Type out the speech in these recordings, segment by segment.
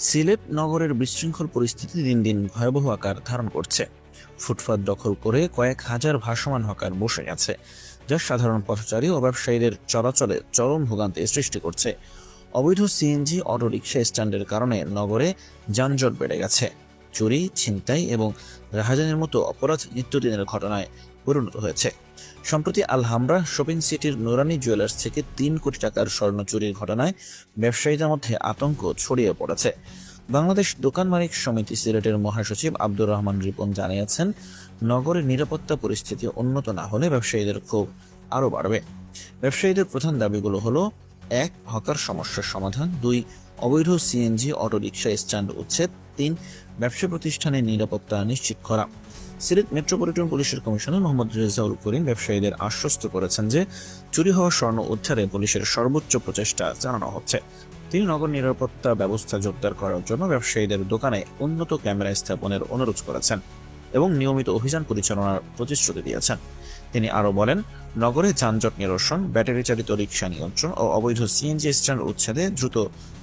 সিলেট নগরের বিশৃঙ্খল পরিস্থিতি দিন দিন ভয়াবহ আকার ধারণ করছে। ফুটপাত দখল করে কয়েক হাজার ভাসমান হকার বসে আছে, যা সাধারণ পথচারী ও ব্যবসায়ীদের চলাচলে চরম ভোগান্তি সৃষ্টি করছে। অবৈধ সিএনজি অটোরিকশা স্ট্যান্ডের কারণে নগরে যানজট বেড়ে গেছে। চুরি, ছিনতাই এবং রাহাজানির মতো অপরাধ নিত্যদিনের ঘটনায় পরিণত হয়েছে। সম্প্রতি আলহামরা শপিং সিটির নুরানি জুয়েলার্স থেকে ৩ কোটি টাকার স্বর্ণ চুরির ঘটনায় ব্যবসায়ীদের মধ্যে আতঙ্ক ছড়িয়ে পড়েছে। বাংলাদেশ দোকান মালিক সমিতি সিলেটের মহাসচিব আব্দুর রহমান রিপন জানিয়েছেন, নগরের নিরাপত্তা পরিস্থিতি উন্নত না হলে ব্যবসায়ীদের ক্ষোভ আরও বাড়বে। ব্যবসায়ীদের প্রধান দাবিগুলো হলো: ১. হকার সমস্যার সমাধান, ২. অবৈধ সিএনজি অটোরিকশা স্ট্যান্ড উচ্ছেদ, ৩. ব্যবসা প্রতিষ্ঠানের নিরাপত্তা নিশ্চিত করা। সিলেট মেট্রোপলিটন পুলিশের কমিশনার মোহাম্মদ রেজাউল করিম ব্যবসায়ীদের আশ্বস্ত করেছেন যে চুরি হওয়া স্বর্ণ উদ্ধারে পুলিশের সর্বোচ্চ প্রচেষ্টা চালানো হচ্ছে। তিনি নগর নিরাপত্তা ব্যবস্থা জোরদার করার জন্য ব্যবসায়ীদের দোকানে উন্নত ক্যামেরা স্থাপনের অনুরোধ করেছেন এবং নিয়মিত অভিযান পরিচালনার প্রতিশ্রুতি দিয়েছেন। তিনি আরও বলেন, নগরে যানজট নিরসন, ব্যাটারি চালিত রিকশা নিয়ন্ত্রণ ও অবৈধ সিএনজি স্ট্যান্ড উচ্ছেদে দ্রুত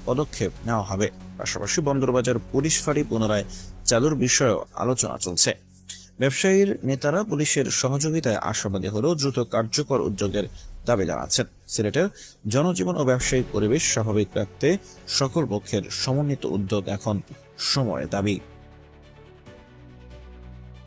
পদক্ষেপ নেওয়া হবে। পাশাপাশি বন্দরবাজার পুলিশ ফাঁড়ি পুনরায় চালুর বিষয়েও আলোচনা চলছে। ব্যবসায়ীর নেতারা পুলিশের সহযোগিতায় আশাবাদী হলেও দ্রুত কার্যকর উদ্যোগের দাবি জানাচ্ছেন। সিলেটের জনজীবন ও ব্যবসায়িক পরিবেশ স্বাভাবিক রাখতে সকল পক্ষের সমন্বিত উদ্যোগ এখন সময়ের দাবি।